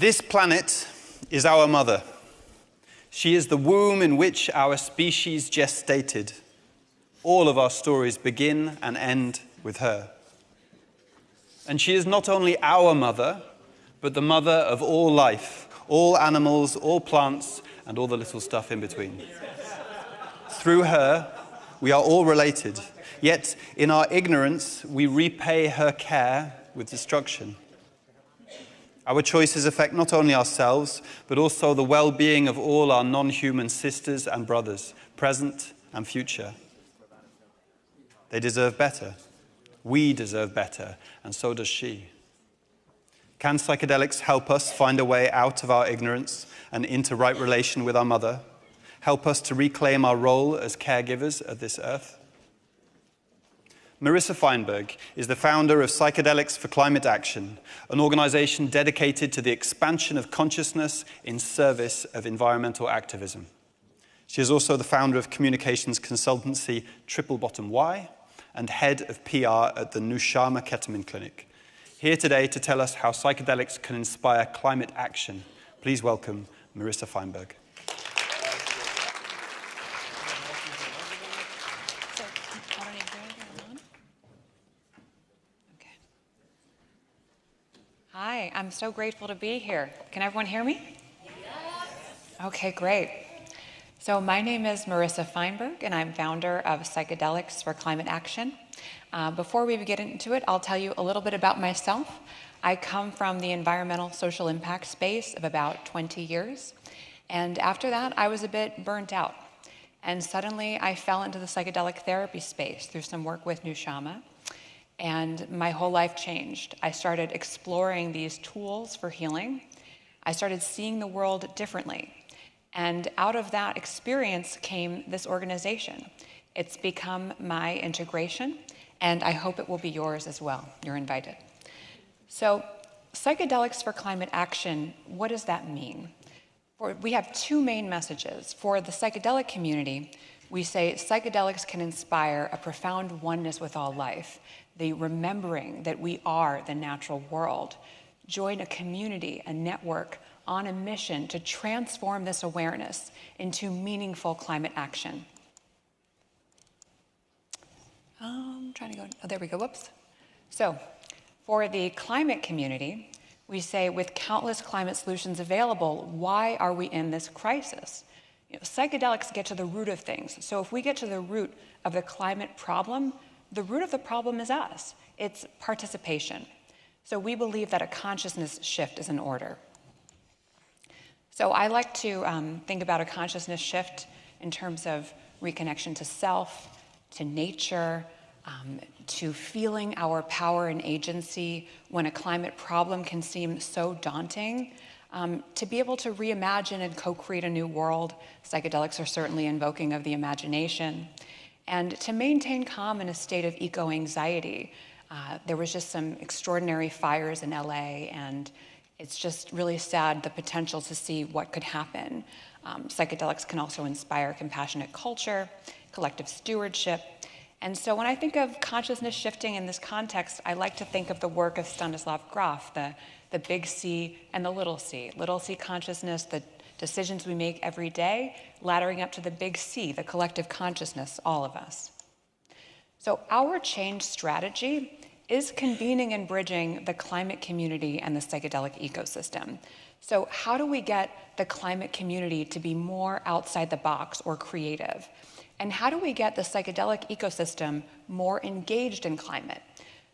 This planet is our mother. She is the womb in which our species gestated. All of our stories begin and end with her. And she is not only our mother, but the mother of all life, all animals, all plants, and all the little stuff in between. Through her, we are all related. Yet, in our ignorance, we repay her care with destruction. Our choices affect not only ourselves, but also the well-being of all our non-human sisters and brothers, present and future. They deserve better. We deserve better, and so does she. Can psychedelics help us find a way out of our ignorance and into right relation with our mother? Help us to reclaim our role as caregivers of this earth? Marissa Feinberg is the founder of Psychedelics for Climate Action, an organization dedicated to the expansion of consciousness in service of environmental activism. She is also the founder of communications consultancy Triple Bottom Y and head of PR at the Nushama Ketamine Clinic. Here today to tell us how psychedelics can inspire climate action, please welcome Marissa Feinberg. Hi, I'm so grateful to be here. Can everyone hear me? Yes. Okay, great. So my name is Marissa Feinberg, and I'm founder of Psychedelics for Climate Action. Before we get into it, I'll tell you a little bit about myself. I come from the environmental social impact space of about 20 years. And after that, I was a bit burnt out. And suddenly, I fell into the psychedelic therapy space through some work with Nushama. And my whole life changed. I started exploring these tools for healing. I started seeing the world differently. And out of that experience came this organization. It's become my integration, and I hope it will be yours as well. You're invited. So, Psychedelics for Climate Action, what does that mean? We have two main messages. For the psychedelic community, we say psychedelics can inspire a profound oneness with all life, the remembering that we are the natural world. Join a community, a network, on a mission to transform this awareness into meaningful climate action. There we go, whoops. So, for the climate community, we say with countless climate solutions available, why are we in this crisis? Psychedelics get to the root of things. So if we get to the root of the climate problem, the root of the problem is us. It's participation. So we believe that a consciousness shift is in order. So I like to think about a consciousness shift in terms of reconnection to self, to nature, to feeling our power and agency when a climate problem can seem so daunting. To be able to reimagine and co-create a new world, psychedelics are certainly invoking of the imagination, and to maintain calm in a state of eco-anxiety. There was just some extraordinary fires in LA, and it's just really sad the potential to see what could happen. Psychedelics can also inspire compassionate culture, collective stewardship. And so when I think of consciousness shifting in this context, I like to think of the work of Stanislav Grof, the big C and the little c. Little c consciousness, the decisions we make every day, laddering up to the big C, the collective consciousness, all of us. So our change strategy is convening and bridging the climate community and the psychedelic ecosystem. So how do we get the climate community to be more outside the box or creative? And how do we get the psychedelic ecosystem more engaged in climate?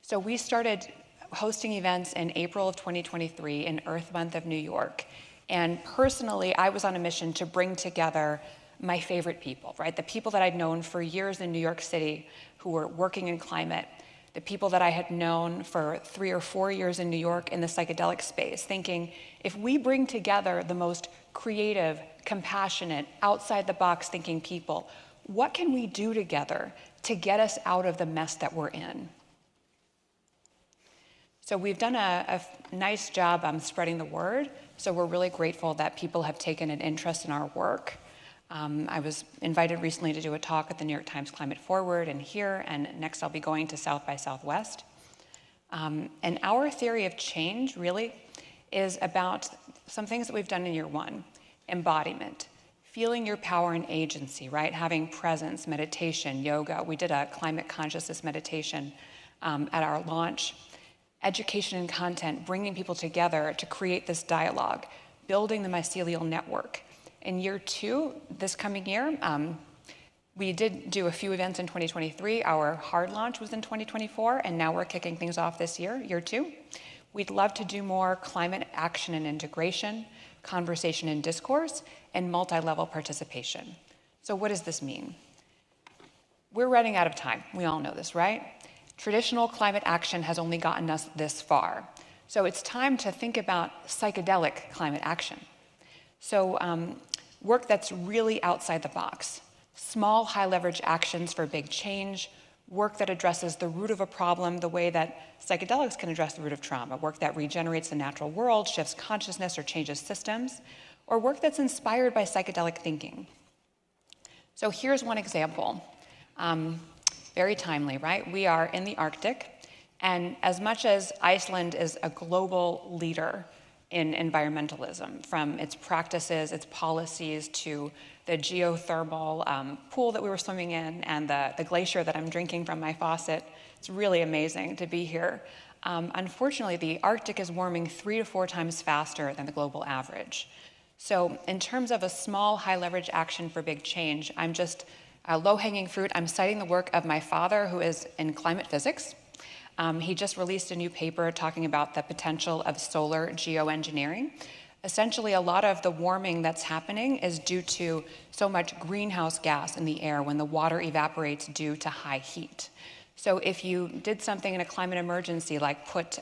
So we started hosting events in April of 2023 in Earth Month of New York. And personally, I was on a mission to bring together my favorite people, right? The people that I'd known for years in New York City who were working in climate, the people that I had known for 3 or 4 years in New York in the psychedelic space, thinking if we bring together the most creative, compassionate, outside the box thinking people, what can we do together to get us out of the mess that we're in? So we've done a nice job spreading the word. So we're really grateful that people have taken an interest in our work. I was invited recently to do a talk at the New York Times Climate Forward and here, and next I'll be going to South by Southwest. And our theory of change really is about some things that we've done in year one: embodiment, feeling your power and agency, right? Having presence, meditation, yoga. We did a climate consciousness meditation at our launch. Education and content, bringing people together to create this dialogue, building the mycelial network. In year two, this coming year, we did do a few events in 2023. Our hard launch was in 2024, and now we're kicking things off this year, year two. We'd love to do more climate action and integration, conversation and discourse, and multi-level participation. So what does this mean? We're running out of time. We all know this, right? Traditional climate action has only gotten us this far. So it's time to think about psychedelic climate action. So work that's really outside the box. Small, high-leverage actions for big change. Work that addresses the root of a problem the way that psychedelics can address the root of trauma. Work that regenerates the natural world, shifts consciousness, or changes systems. Or work that's inspired by psychedelic thinking. So here's one example. Very timely, right? We are in the Arctic, and as much as Iceland is a global leader in environmentalism, from its practices, its policies, to the geothermal pool that we were swimming in, and the glacier that I'm drinking from my faucet, it's really amazing to be here. Unfortunately, the Arctic is warming 3 to 4 times faster than the global average. So in terms of a small, high-leverage action for big change, I'm just low-hanging fruit. I'm citing the work of my father, who is in climate physics. He just released a new paper talking about the potential of solar geoengineering. Essentially, a lot of the warming that's happening is due to so much greenhouse gas in the air when the water evaporates due to high heat. So if you did something in a climate emergency, like put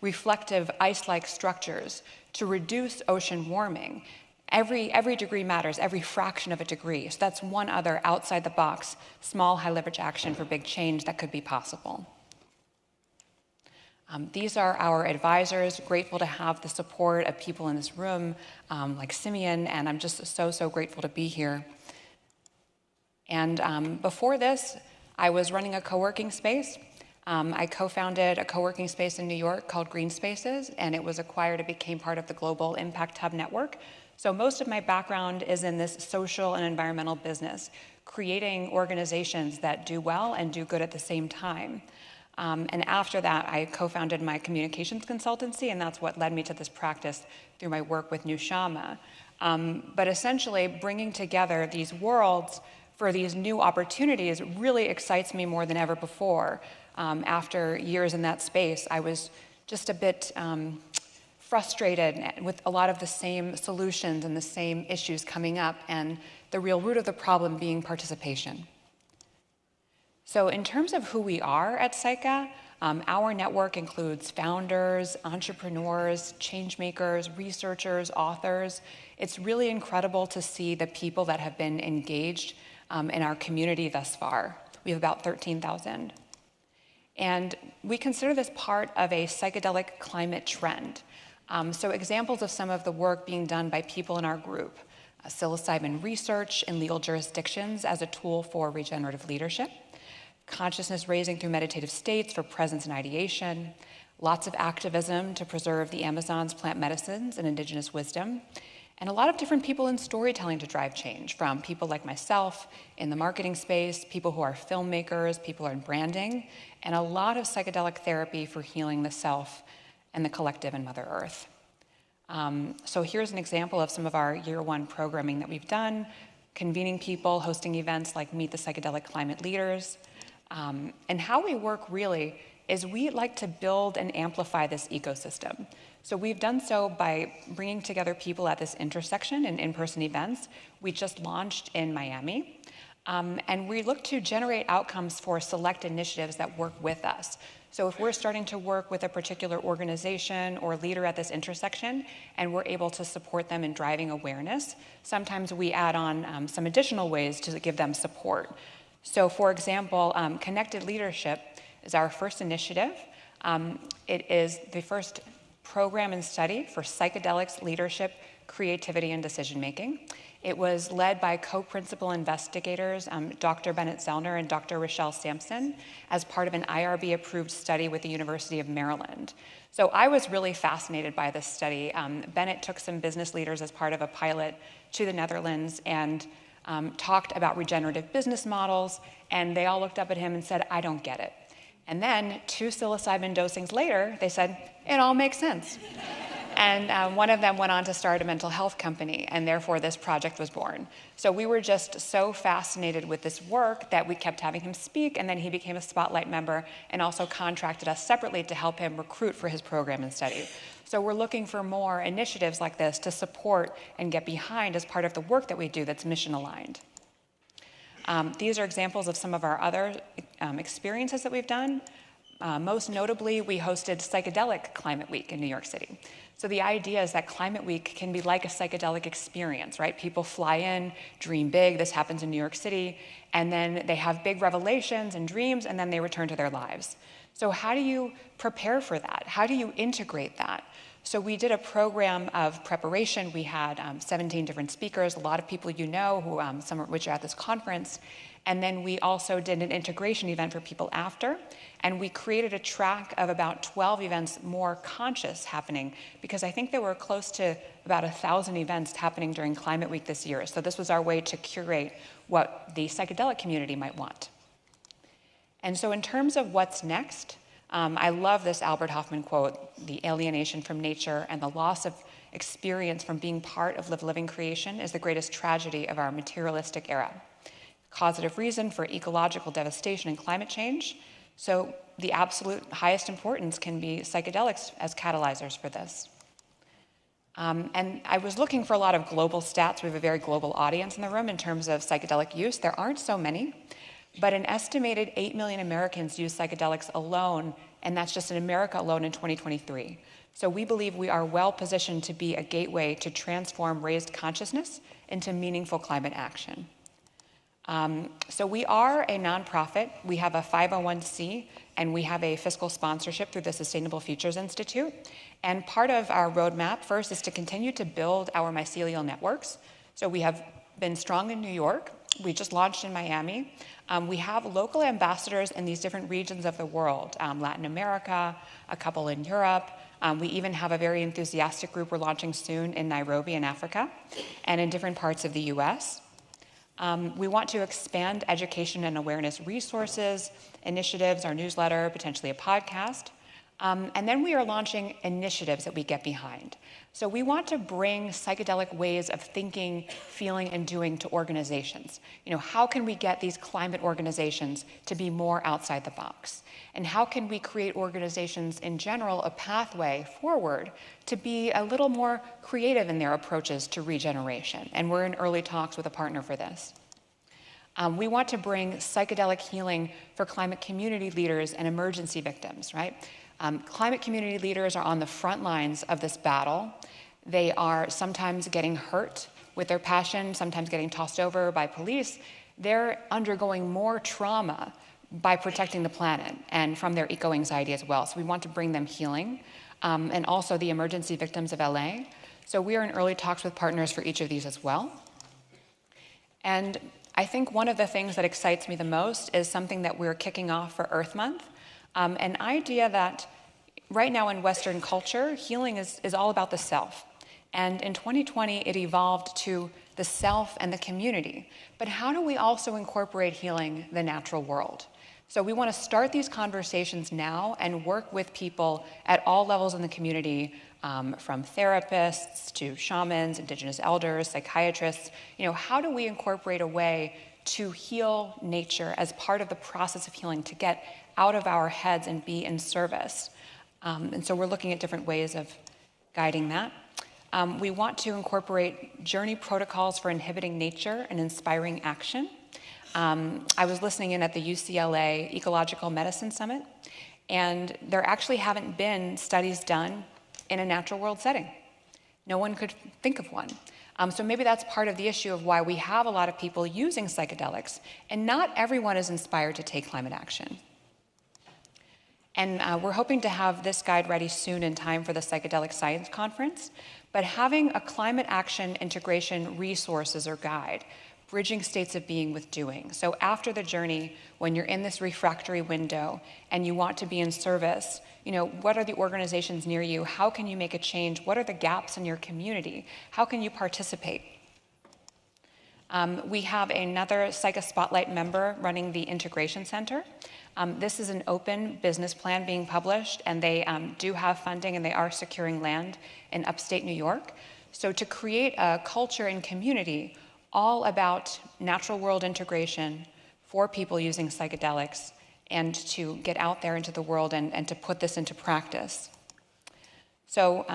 reflective ice-like structures to reduce ocean warming, every degree matters, every fraction of a degree. So that's one other outside-the-box, small, high-leverage action for big change that could be possible. These are our advisors, grateful to have the support of people in this room, like Simeon, and I'm just so grateful to be here. And before this, I was running a co-working space. I co-founded a co-working space in New York called Green Spaces, and it was acquired and became part of the Global Impact Hub Network. So most of my background is in this social and environmental business, creating organizations that do well and do good at the same time. And after that, I co-founded my communications consultancy, and that's what led me to this practice through my work with Nushama. But essentially, bringing together these worlds for these new opportunities really excites me more than ever before. After years in that space, I was just a bit frustrated with a lot of the same solutions and the same issues coming up, and the real root of the problem being participation. So in terms of who we are at PSYCA, our network includes founders, entrepreneurs, changemakers, researchers, authors. It's really incredible to see the people that have been engaged in our community thus far. We have about 13,000. And we consider this part of a psychedelic climate trend. So examples of some of the work being done by people in our group: psilocybin research in legal jurisdictions as a tool for regenerative leadership, consciousness raising through meditative states for presence and ideation, lots of activism to preserve the Amazon's plant medicines and indigenous wisdom, and a lot of different people in storytelling to drive change, from people like myself in the marketing space, people who are filmmakers, people who are in branding, and a lot of psychedelic therapy for healing the self and the collective and Mother Earth. So here's an example of some of our year one programming that we've done: convening people, hosting events like Meet the Psychedelic Climate Leaders. And how we work really is we like to build and amplify this ecosystem. So we've done so by bringing together people at this intersection in in-person events. We just launched in Miami. And we look to generate outcomes for select initiatives that work with us. So if we're starting to work with a particular organization or leader at this intersection, and we're able to support them in driving awareness, sometimes we add on some additional ways to give them support. So for example, Connected Leadership is our first initiative. It is the first program and study for psychedelics, leadership, creativity, and decision-making. It was led by co-principal investigators, Dr. Bennett Zellner and Dr. Rochelle Sampson, as part of an IRB-approved study with the University of Maryland. So I was really fascinated by this study. Bennett took some business leaders as part of a pilot to the Netherlands and talked about regenerative business models, and they all looked up at him and said, "I don't get it." And then 2 psilocybin dosings later, they said, "It all makes sense." And one of them went on to start a mental health company, and therefore this project was born. So we were just so fascinated with this work that we kept having him speak, and then he became a Spotlight member and also contracted us separately to help him recruit for his program and study. So we're looking for more initiatives like this to support and get behind as part of the work that we do that's mission aligned. These are examples of some of our other experiences that we've done. Most notably, we hosted Psychedelic Climate Week in New York City. So the idea is that Climate Week can be like a psychedelic experience, right? People fly in, dream big, this happens in New York City, and then they have big revelations and dreams, and then they return to their lives. So how do you prepare for that? How do you integrate that? So we did a program of preparation. We had 17 different speakers, a lot of people you know, who some of which are at this conference. And then we also did an integration event for people after. And we created a track of about 12 events more conscious happening, because I think there were close to about 1,000 events happening during Climate Week this year. So this was our way to curate what the psychedelic community might want. And so in terms of what's next, I love this Albert Hoffman quote, "The alienation from nature and the loss of experience from being part of living creation is the greatest tragedy of our materialistic era. Causative reason for ecological devastation and climate change. So the absolute highest importance can be psychedelics as catalyzers for this." And I was looking for a lot of global stats. We have a very global audience in the room in terms of psychedelic use. There aren't so many, but an estimated 8 million Americans use psychedelics alone, and that's just in America alone in 2023. So we believe we are well positioned to be a gateway to transform raised consciousness into meaningful climate action. So we are a nonprofit. We have a 501c, and we have a fiscal sponsorship through the Sustainable Futures Institute. And part of our roadmap first is to continue to build our mycelial networks. So we have been strong in New York. We just launched in Miami. We have local ambassadors in these different regions of the world, Latin America, a couple in Europe. We even have a very enthusiastic group we're launching soon in Nairobi in Africa, and in different parts of the US. We want to expand education and awareness resources, initiatives, our newsletter, potentially a podcast. And then we are launching initiatives that we get behind. So we want to bring psychedelic ways of thinking, feeling, and doing to organizations. You know, how can we get these climate organizations to be more outside the box? And how can we create organizations in general a pathway forward to be a little more creative in their approaches to regeneration? And we're in early talks with a partner for this. We want to bring psychedelic healing for climate community leaders and emergency victims, right? Climate community leaders are on the front lines of this battle. They are sometimes getting hurt with their passion, sometimes getting tossed over by police. They're undergoing more trauma by protecting the planet and from their eco-anxiety as well. So we want to bring them healing, and also the emergency victims of LA. So we are in early talks with partners for each of these as well. And I think one of the things that excites me the most is something that we're kicking off for Earth Month. An idea that right now in Western culture, healing is all about the self. And in 2020, it evolved to the self and the community. But how do we also incorporate healing the natural world? So we want to start these conversations now and work with people at all levels in the community, from therapists to shamans, indigenous elders, psychiatrists. You know, how do we incorporate a way to heal nature as part of the process of healing, to get out of our heads and be in service? And so we're looking at different ways of guiding that. We want to incorporate journey protocols for inhibiting nature and inspiring action. I was listening in at the UCLA Ecological Medicine Summit, and there actually haven't been studies done in a natural world setting. No one could think of one. So maybe that's part of the issue of why we have a lot of people using psychedelics, and not everyone is inspired to take climate action. And we're hoping to have this guide ready soon in time for the Psychedelic Science Conference. But having a climate action integration resources or guide, bridging states of being with doing. So after the journey, when you're in this refractory window and you want to be in service, what are the organizations near you? How can you make a change? What are the gaps in your community? How can you participate? We have another PSYCA Spotlight member running the Integration Center. This is an open business plan being published, and they do have funding, and they are securing land in upstate New York. So to create a culture and community all about natural world integration for people using psychedelics, and to get out there into the world and to put this into practice. So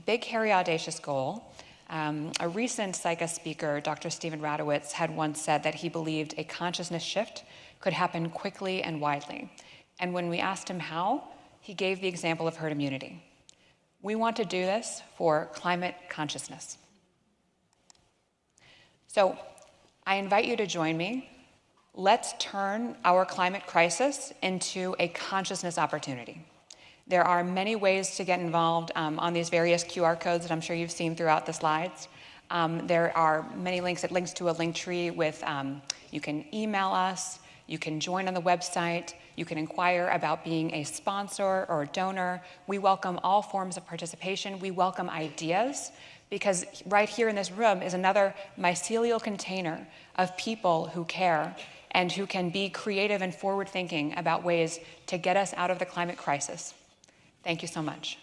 big, hairy, audacious goal. A recent PSYCA speaker, Dr. Stephen Radowitz, had once said that he believed a consciousness shift could happen quickly and widely. And when we asked him how, he gave the example of herd immunity. We want to do this for climate consciousness. So I invite you to join me. Let's turn our climate crisis into a consciousness opportunity. There are many ways to get involved on these various QR codes that I'm sure you've seen throughout the slides. There are many links. It links to a link tree with, you can email us, you can join on the website, you can inquire about being a sponsor or a donor. We welcome all forms of participation. We welcome ideas, because right here in this room is another mycelial container of people who care and who can be creative and forward-thinking about ways to get us out of the climate crisis. Thank you so much.